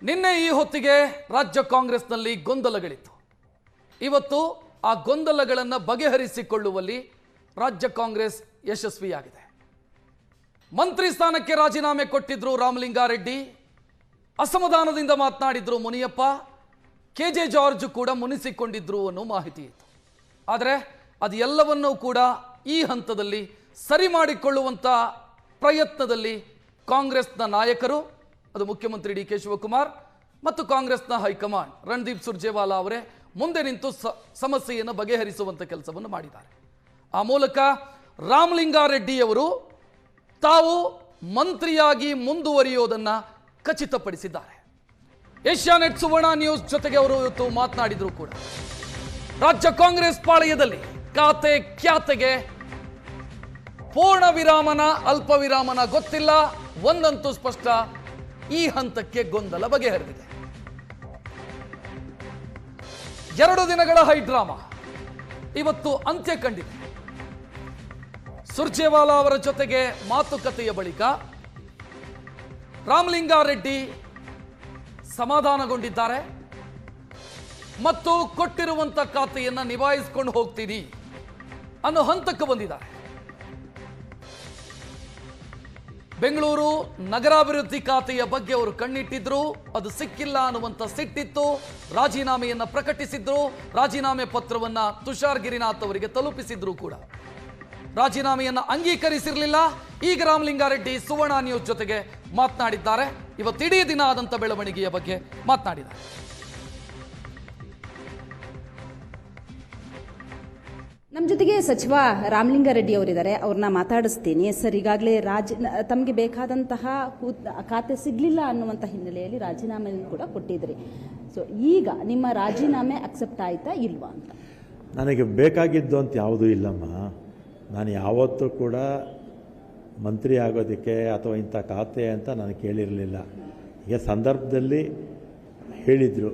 ನಿನ್ನೆ ಈ ಹೊತ್ತಿಗೆ ರಾಜ್ಯ ಕಾಂಗ್ರೆಸ್ನಲ್ಲಿ ಗೊಂದಲಗಳಿತ್ತು. ಇವತ್ತು ಆ ಗೊಂದಲಗಳನ್ನು ಬಗೆಹರಿಸಿಕೊಳ್ಳುವಲ್ಲಿ ರಾಜ್ಯ ಕಾಂಗ್ರೆಸ್ ಯಶಸ್ವಿಯಾಗಿದೆ. ಮಂತ್ರಿ ಸ್ಥಾನಕ್ಕೆ ರಾಜೀನಾಮೆ ಕೊಟ್ಟಿದ್ರು ರಾಮಲಿಂಗಾರೆಡ್ಡಿ, ಅಸಮಾಧಾನದಿಂದ ಮಾತನಾಡಿದ್ರು ಮುನಿಯಪ್ಪ, ಕೆಜೆ ಜಾರ್ಜ್ ಕೂಡ ಮುನಿಸಿಕೊಂಡಿದ್ರು ಅನ್ನೋ ಮಾಹಿತಿ ಇತ್ತು. ಆದರೆ ಅದು ಎಲ್ಲವನ್ನೂ ಕೂಡ ಈ ಹಂತದಲ್ಲಿ ಸರಿ ಮಾಡಿಕೊಳ್ಳುವಂಥ ಪ್ರಯತ್ನದಲ್ಲಿ ಕಾಂಗ್ರೆಸ್ನ ನಾಯಕರು, ಅದು ಮುಖ್ಯಮಂತ್ರಿ ಡಿ ಕೆ ಶಿವಕುಮಾರ್ ಮತ್ತು ಕಾಂಗ್ರೆಸ್ನ ಹೈಕಮಾಂಡ್ ರಣದೀಪ್ ಸುರ್ಜೇವಾಲಾ ಅವರೇ ಮುಂದೆ ನಿಂತು ಸಮಸ್ಯೆಯನ್ನು ಬಗೆಹರಿಸುವಂಥ ಕೆಲಸವನ್ನು ಮಾಡಿದ್ದಾರೆ. ಆ ಮೂಲಕ ರಾಮಲಿಂಗಾರೆಡ್ಡಿಯವರು ತಾವು ಮಂತ್ರಿಯಾಗಿ ಮುಂದುವರಿಯೋದನ್ನು ಖಚಿತಪಡಿಸಿದ್ದಾರೆ. ಏಷ್ಯಾನೆಟ್ ಸುವರ್ಣ ನ್ಯೂಸ್ ಜೊತೆಗೆ ಅವರು ಇವತ್ತು ಮಾತನಾಡಿದ್ರು ಕೂಡ. ರಾಜ್ಯ ಕಾಂಗ್ರೆಸ್ ಪಾಳೆಯದಲ್ಲಿ ಖಾತೆ ಖ್ಯಾತೆಗೆ ಪೂರ್ಣ ವಿರಾಮನ ಅಲ್ಪ ವಿರಾಮನ ಗೊತ್ತಿಲ್ಲ. ಒಂದಂತೂ ಸ್ಪಷ್ಟ, ಈ ಹಂತಕ್ಕೆ ಗೊಂದಲ ಬಗೆಹರಿದಿದೆ. 2 ದಿನಗಳ ಹೈಡ್ರಾಮಾ ಇವತ್ತು ಅಂತ್ಯ ಕಂಡಿದೆ. ಸುರ್ಜೇವಾಲಾ ಅವರ ಜೊತೆಗೆ ಮಾತುಕತೆಯ ಬಳಿಕ ರಾಮಲಿಂಗಾರೆಡ್ಡಿ ಸಮಾಧಾನಗೊಂಡಿದ್ದಾರೆ ಮತ್ತು ಕೊಟ್ಟಿರುವಂತ ಖಾತೆಯನ್ನ ನಿಭಾಯಿಸಿಕೊಂಡು ಹೋಗ್ತೀನಿ ಅನ್ನೋ ಹಂತಕ್ಕೆ ಬಂದಿದ್ದಾರೆ. ಬೆಂಗಳೂರು ನಗರಾಭಿವೃದ್ಧಿ ಖಾತೆಯ ಬಗ್ಗೆ ಅವರು ಕಣ್ಣಿಟ್ಟಿದ್ರು, ಅದು ಸಿಕ್ಕಿಲ್ಲ ಅನ್ನುವಂಥ ಸಿಟ್ಟಿತ್ತು. ರಾಜೀನಾಮೆಯನ್ನ ಪ್ರಕಟಿಸಿದ್ರು, ರಾಜೀನಾಮೆ ಪತ್ರವನ್ನ ತುಷಾರ್ ಗಿರಿನಾಥ್ ಅವರಿಗೆ ತಲುಪಿಸಿದ್ರು ಕೂಡ. ರಾಜೀನಾಮೆಯನ್ನ ಅಂಗೀಕರಿಸಿರಲಿಲ್ಲ. ಈಗ ರಾಮಲಿಂಗಾರೆಡ್ಡಿ ಸುವರ್ಣ ನ್ಯೂಸ್ ಜೊತೆಗೆ ಮಾತನಾಡಿದ್ದಾರೆ. ಇವತ್ತಿಡೀ ದಿನ ಆದಂಥ ಬೆಳವಣಿಗೆಯ ಬಗ್ಗೆ ಮಾತನಾಡಿದ್ದಾರೆ. ನಮ್ಮ ಜೊತೆಗೆ ಸಚಿವ ರಾಮಲಿಂಗಾರೆಡ್ಡಿ ಅವರಿದ್ದಾರೆ, ಅವ್ರನ್ನ ಮಾತಾಡಿಸ್ತೀನಿ. ಸರ್, ಈಗಾಗಲೇ ತಮಗೆ ಬೇಕಾದಂತಹ ಖಾತೆ ಸಿಗಲಿಲ್ಲ ಅನ್ನುವಂಥ ಹಿನ್ನೆಲೆಯಲ್ಲಿ ರಾಜೀನಾಮೆಯನ್ನು ಕೂಡ ಕೊಟ್ಟಿದ್ರಿ. ಸೊ ಈಗ ನಿಮ್ಮ ರಾಜೀನಾಮೆ ಅಕ್ಸೆಪ್ಟ್ ಆಯ್ತಾ ಇಲ್ವಾ ಅಂತ? ನನಗೆ ಬೇಕಾಗಿದ್ದು ಅಂತ ಯಾವುದೂ ಇಲ್ಲಮ್ಮ. ನಾನು ಯಾವತ್ತೂ ಕೂಡ ಮಂತ್ರಿ ಆಗೋದಕ್ಕೆ ಅಥವಾ ಇಂಥ ಖಾತೆ ಅಂತ ನಾನು ಕೇಳಿರಲಿಲ್ಲ. ಈಗ ಸಂದರ್ಭದಲ್ಲಿ ಹೇಳಿದರು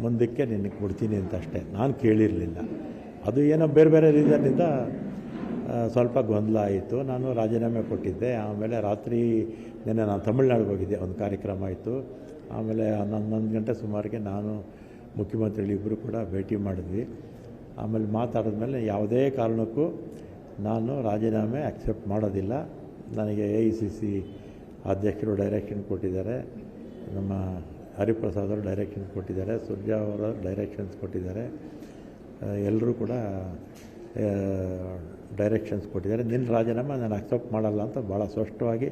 ಮುಂದಕ್ಕೆ ನಿನಗೆ ಕೊಡ್ತೀನಿ ಅಂತ ಅಷ್ಟೇ, ನಾನು ಕೇಳಿರಲಿಲ್ಲ. ಅದು ಏನೋ ಬೇರೆ ಬೇರೆ ರೀಸನ್ನಿಂದ ಸ್ವಲ್ಪ ಗೊಂದಲ ಆಯಿತು. ನಾನು ರಾಜೀನಾಮೆ ಕೊಟ್ಟಿದ್ದೆ. ಆಮೇಲೆ ರಾತ್ರಿ ನಿನ್ನೆ ನಾನು ತಮಿಳ್ನಾಡಿಗೆ ಹೋಗಿದ್ದೆ, ಒಂದು ಕಾರ್ಯಕ್ರಮ ಆಯಿತು. ಆಮೇಲೆ 11 ಗಂಟೆ ಸುಮಾರಿಗೆ ನಾನು ಮುಖ್ಯಮಂತ್ರಿಗಳಿಬ್ಬರು ಕೂಡ ಭೇಟಿ ಮಾಡಿದ್ವಿ. ಆಮೇಲೆ ಮಾತಾಡಿದ್ಮೇಲೆ ಯಾವುದೇ ಕಾರಣಕ್ಕೂ ನಾನು ರಾಜೀನಾಮೆ ಅಕ್ಸೆಪ್ಟ್ ಮಾಡೋದಿಲ್ಲ. ನನಗೆ AICC ಅಧ್ಯಕ್ಷರು ಡೈರೆಕ್ಷನ್ ಕೊಟ್ಟಿದ್ದಾರೆ, ನಮ್ಮ ಹರಿಪ್ರಸಾದ್ ಅವರು ಡೈರೆಕ್ಷನ್ ಕೊಟ್ಟಿದ್ದಾರೆ, ಸುರ್ಜಾ ಅವರು ಡೈರೆಕ್ಷನ್ಸ್ ಕೊಟ್ಟಿದ್ದಾರೆ, ಎಲ್ಲರೂ ಕೂಡ ಡೈರೆಕ್ಷನ್ಸ್ ಕೊಟ್ಟಿದ್ದಾರೆ. ನಿನ್ನ ರಾಜೀನಾಮೆ ನಾನು ಅಕ್ಸೆಪ್ಟ್ ಮಾಡಲ್ಲ ಅಂತ ಭಾಳ ಸ್ಪಷ್ಟವಾಗಿ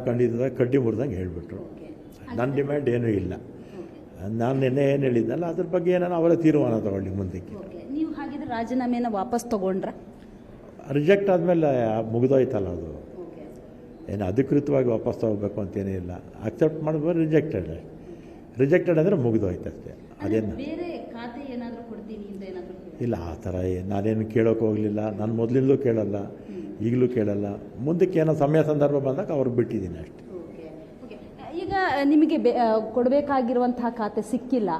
ಖಂಡಿತವಾಗಿ ಕಡ್ಡಿ ಮುರಿದಂಗೆ ಹೇಳಿಬಿಟ್ರು. ನನ್ನ ಡಿಮ್ಯಾಂಡ್ ಏನೂ ಇಲ್ಲ. ನಾನು ನಿನ್ನೆ ಏನು ಹೇಳಿದ್ನಲ್ಲ ಅದ್ರ ಬಗ್ಗೆ ಏನೋ ಅವರೇ ತೀರ್ಮಾನ ತಗೊಳ್ಳಿ ಮುಂದಕ್ಕೆ. ನೀವು ಹಾಗಿದ್ರೆ ರಾಜೀನಾಮೆಯನ್ನು ವಾಪಸ್ ತಗೊಂಡ್ರ? ರಿಜೆಕ್ಟ್ ಆದಮೇಲೆ ಮುಗಿದೋಯ್ತಲ್ಲ, ಅದು ಏನು ಅಧಿಕೃತವಾಗಿ ವಾಪಸ್ ತಗೋಬೇಕು ಅಂತೇನೇ ಇಲ್ಲ. ಅಕ್ಸೆಪ್ಟ್ ಮಾಡಿದ್ಮೇಲೆ ರಿಜೆಕ್ಟೆಡ್ ಅಂದರೆ ಮುಗಿದೋಯ್ತು ಅಷ್ಟೇ. ಅದೇನು ಇಲ್ಲ, ಆ ಥರ ನಾನೇನು ಕೇಳೋಕೆ ಹೋಗಲಿಲ್ಲ. ನಾನು ಮೊದಲಿಂದಲೂ ಕೇಳಲ್ಲ, ಈಗಲೂ ಕೇಳಲ್ಲ. ಮುಂದಕ್ಕೆ ಏನೋ ಸಮಯ ಸಂದರ್ಭ ಬಂದಾಗ ಅವ್ರಿಗೆ ಬಿಟ್ಟಿದ್ದೀನಿ ಅಷ್ಟೇ. ಈಗ ನಿಮಗೆ ಕೊಡಬೇಕಾಗಿರುವಂತಹ ಖಾತೆ ಸಿಕ್ಕಿಲ್ಲ.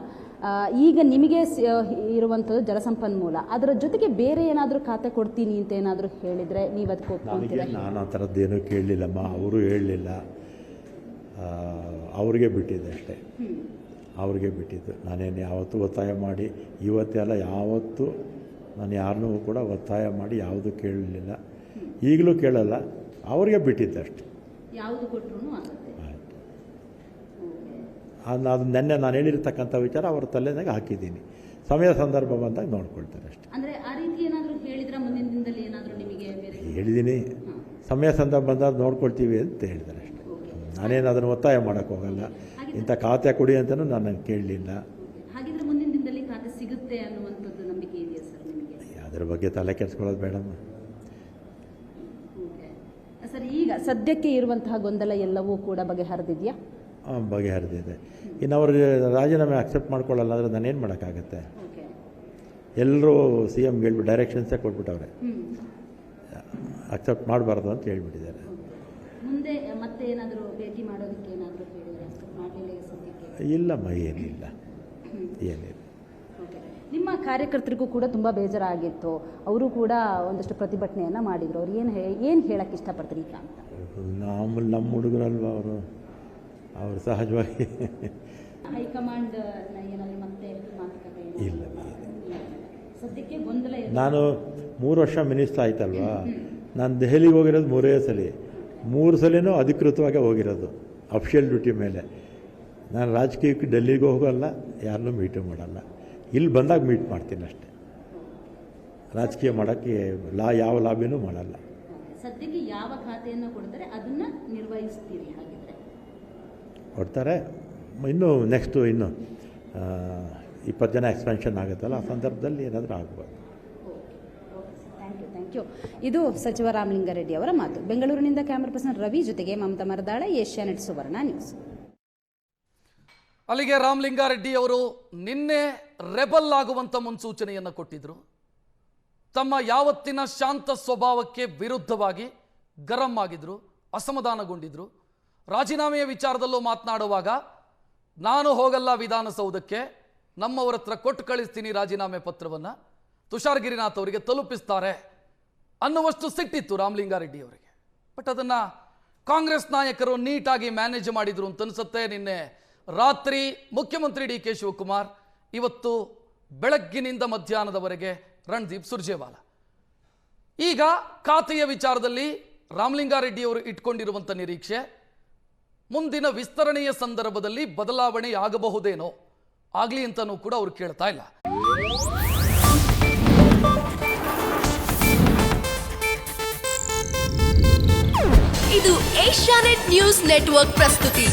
ಈಗ ನಿಮಗೆ ಇರುವಂಥದ್ದು ಜಲಸಂಪನ್ಮೂಲ, ಅದರ ಜೊತೆಗೆ ಬೇರೆ ಏನಾದರೂ ಖಾತೆ ಕೊಡ್ತೀನಿ ಅಂತ ಏನಾದರೂ ಹೇಳಿದರೆ ನೀವು ಅದಕ್ಕೆ ಒಪ್ಕೊಂತೀರಾ? ನಾನು ಆ ಥರದ್ದೇನೂ ಕೇಳಲಿಲ್ಲಮ್ಮ, ಅವರು ಹೇಳಲಿಲ್ಲ. ಅವ್ರಿಗೆ ಬಿಟ್ಟಿದ್ದೆ ಅಷ್ಟೇ, ಅವ್ರಿಗೆ ಬಿಟ್ಟಿದ್ದು. ನಾನೇನು ಯಾವತ್ತೂ ಒತ್ತಾಯ ಮಾಡಿ, ಇವತ್ತೆಲ್ಲ ಯಾವತ್ತೂ ನಾನು ಯಾರನ್ನೂ ಕೂಡ ಒತ್ತಾಯ ಮಾಡಿ ಯಾವುದೂ ಕೇಳಲಿಲ್ಲ, ಈಗಲೂ ಕೇಳಲ್ಲ. ಅವ್ರಿಗೆ ಬಿಟ್ಟಿದ್ದೆ ಅಷ್ಟೆ. ಯಾವುದು ಕೊಟ್ಟರು ಆಗುತ್ತೆ. ಅದು ನೆನ್ನೆ ನಾನು ಹೇಳಿರ್ತಕ್ಕಂಥ ವಿಚಾರ ಅವ್ರ ತಲೆನಾಗ ಹಾಕಿದ್ದೀನಿ. ಸಮಯ ಸಂದರ್ಭ ಬಂದಾಗ ನೋಡ್ಕೊಳ್ತಾರೆ ಅಷ್ಟೇ. ಅಂದರೆ ಆ ರೀತಿ ಏನಾದರೂ ಹೇಳಿದ್ರೆ ಮುಂದಿನ ದಿನದಲ್ಲಿ ಏನಾದರೂ ನಿಮಗೆ ಹೇಳಿದ್ದೀನಿ, ಸಮಯ ಸಂದರ್ಭ ಬಂದಾಗ ನೋಡ್ಕೊಳ್ತೀವಿ ಅಂತ ಹೇಳಿದ್ದಾರೆ ಅಷ್ಟೇ. ನಾನೇನು ಅದನ್ನು ಒತ್ತಾಯ ಮಾಡೋಕ್ಕೆ ಹೋಗಲ್ಲ. ಇಂಥ ಖಾತೆ ಕೊಡಿ ಅಂತಲೂ ನಾನು ಕೇಳಲಿಲ್ಲ. ಹಾಗಿದ್ರೆ ಮುಂದಿನ ದಿನದಲ್ಲಿ ಖಾತೆ ಸಿಗುತ್ತೆ ಅನ್ನುವಂಥದ್ದು ನಂಬಿಕೆ ಇದೆಯಾ ಸರ್ ನಿಮಗೆ? ಅದ್ರ ಬಗ್ಗೆ ತಲೆ ಕೆಡಿಸ್ಕೊಳ್ಳೋದು ಬೇಡಮ್ಮ. ಸರ್, ಈಗ ಸದ್ಯಕ್ಕೆ ಇರುವಂತಹ ಗೊಂದಲ ಎಲ್ಲವೂ ಕೂಡ ಬಗೆಹರಿದಿದೆಯಾ? ಬಗೆಹರಿದಿದೆ. ಇನ್ನು ಅವರು ರಾಜೀನಾಮೆ ಅಕ್ಸೆಪ್ಟ್ ಮಾಡ್ಕೊಳ್ಳಲ್ಲ ಅಂದರೆ ನಾನೇನು ಮಾಡೋಕ್ಕಾಗತ್ತೆ? ಎಲ್ಲರೂ CMಗೆ ಹೇಳ್ಬಿಟ್ಟು ಡೈರೆಕ್ಷನ್ಸೇ ಕೊಟ್ಬಿಟ್ಟವ್ರೆ, ಅಕ್ಸೆಪ್ಟ್ ಮಾಡಬಾರ್ದು ಅಂತ ಹೇಳ್ಬಿಟ್ಟಿದ್ದಾರೆ. ಮುಂದೆ ಮತ್ತೆ ಏನಾದರೂ ಭೇಟಿ ಮಾಡೋದಕ್ಕೆ ಏನಾದರೂ ಹೇಳಿದ್ರೆ ಮಾಡಲಿಲ್ಲ ಸದ್ಯಕ್ಕೆ? ಇಲ್ಲಮ್ಮ, ಏನಿಲ್ಲ. ನಿಮ್ಮ ಕಾರ್ಯಕರ್ತರಿಗೂ ಕೂಡ ತುಂಬ ಬೇಜಾರಾಗಿತ್ತು. ಅವರು ಕೂಡ ಒಂದಷ್ಟು ಪ್ರತಿಭಟನೆಯನ್ನು ಮಾಡಿದರು. ಅವ್ರು ಏನು ಹೇಳಕ್ಕೆ ಇಷ್ಟಪಡ್ತೀರಿ ಈಗ ಅಂತ? ನಮ್ಮ ಹುಡುಗರಲ್ವ ಅವರು, ಅವರು ಸಹಜವಾಗಿ ಹೈಕಮಾಂಡ್ ಏನಾದ್ರು ಮತ್ತೆ ಮಾತುಕತೆ ಇಲ್ಲ. ಸದ್ಯಕ್ಕೆ ಗೊಂದಲ ಇದೆ. ನಾನು 3 ವರ್ಷ ಮಿನಿಸ್ಟರ್ ಆಯ್ತಲ್ವಾ, ನಾನು ದೆಹಲಿಗೆ ಹೋಗಿರೋದು 3 ಸಲ, 3 ಸಲನೂ ಅಧಿಕೃತವಾಗಿ ಹೋಗಿರೋದು ಅಫಿಷಿಯಲ್ ಡ್ಯೂಟಿ ಮೇಲೆ. ನಾನು ರಾಜಕೀಯಕ್ಕೆ ಡೆಲ್ಲಿಗೂ ಹೋಗಲ್ಲ, ಯಾರನ್ನೂ ಮೀಟು ಮಾಡಲ್ಲ, ಇಲ್ಲಿ ಬಂದಾಗ ಮೀಟ್ ಮಾಡ್ತೀನಿ ಅಷ್ಟೇ. ರಾಜಕೀಯ ಮಾಡೋಕ್ಕೆ ಯಾವ ಲಾಬಿನೂ ಮಾಡಲ್ಲ. ಸದ್ಯಕ್ಕೆ ಯಾವ ಖಾತೆಯನ್ನು ಕೊಡ್ತಾರೆ ಅದನ್ನು ನಿರ್ವಹಿಸ್ತೀರಿ ಹಾಗಿದ್ರೆ? ಕೊಡ್ತಾರೆ. ಇನ್ನೂ ನೆಕ್ಸ್ಟು 20 ಜನ ಎಕ್ಸ್ಪೆನ್ಷನ್ ಆಗುತ್ತಲ್ಲ, ಆ ಸಂದರ್ಭದಲ್ಲಿ ಏನಾದರೂ ಆಗ್ಬೋದು. Thank you. ಇದು ಸಚಿವ ರಾಮಲಿಂಗಾರೆಡ್ಡಿ ಅವರ ಮಾತು. ಬೆಂಗಳೂರಿನಿಂದ ಕ್ಯಾಮರಾ ಪರ್ಸನ್ ರವಿ ಜೊತೆಗೆ ಮಮತಾ ಮರದಾಳ, ಏಷ್ಯಾನೆಟ್ ಸುವರ್ಣ ನ್ಯೂಸ್. ಅಲ್ಲಿಗೆ ರಾಮಲಿಂಗಾರೆಡ್ಡಿ ಅವರು ನಿನ್ನೆ ರೆಬಲ್ ಆಗುವಂಥ ಮುನ್ಸೂಚನೆಯನ್ನು ಕೊಟ್ಟಿದ್ರು. ತಮ್ಮ ಯಾವತ್ತಿನ ಶಾಂತ ಸ್ವಭಾವಕ್ಕೆ ವಿರುದ್ಧವಾಗಿ ಗರಂ ಆಗಿದ್ರು, ಅಸಮಾಧಾನಗೊಂಡಿದ್ರು. ರಾಜೀನಾಮೆಯ ವಿಚಾರದಲ್ಲೂ ಮಾತನಾಡುವಾಗ ನಾನು ಹೋಗಲ್ಲ ವಿಧಾನಸೌಧಕ್ಕೆ, ನಮ್ಮವರ ಹತ್ರ ಕೊಟ್ಟು ಕಳಿಸ್ತೀನಿ ರಾಜೀನಾಮೆ ಪತ್ರವನ್ನು, ತುಷಾರ್ ಗಿರಿನಾಥ್ ಅವರಿಗೆ ತಲುಪಿಸ್ತಾರೆ ಅನ್ನುವಷ್ಟು ಸಿಟ್ಟಿತ್ತು ರಾಮಲಿಂಗಾರೆಡ್ಡಿ ಅವರಿಗೆ. ಬಟ್ ಅದನ್ನು ಕಾಂಗ್ರೆಸ್ ನಾಯಕರು ನೀಟಾಗಿ ಮ್ಯಾನೇಜ್ ಮಾಡಿದ್ರು ಅಂತ ಅನಿಸುತ್ತೆ. ನಿನ್ನೆ ರಾತ್ರಿ ಮುಖ್ಯಮಂತ್ರಿ ಡಿ ಕೆ ಶಿವಕುಮಾರ್, ಇವತ್ತು ಬೆಳಗ್ಗಿನಿಂದ ಮಧ್ಯಾಹ್ನದವರೆಗೆ ರಣದೀಪ್ ಸುರ್ಜೇವಾಲಾ. ಈಗ ಖಾತೆಯ ವಿಚಾರದಲ್ಲಿ ರಾಮಲಿಂಗಾರೆಡ್ಡಿ ಅವರು ಇಟ್ಕೊಂಡಿರುವಂಥ ನಿರೀಕ್ಷೆ ಮುಂದಿನ ವಿಸ್ತರಣೆಯ ಸಂದರ್ಭದಲ್ಲಿ ಬದಲಾವಣೆಯಾಗಬಹುದೇನೋ, ಆಗಲಿ ಅಂತಲೂ ಕೂಡ ಅವರು ಕೇಳ್ತಾ ಇಲ್ಲ. ಇದು ಏಷ್ಯಾನೆಟ್ ನ್ಯೂಸ್ ನೆಟ್ವರ್ಕ್ ಪ್ರಸ್ತುತಿ.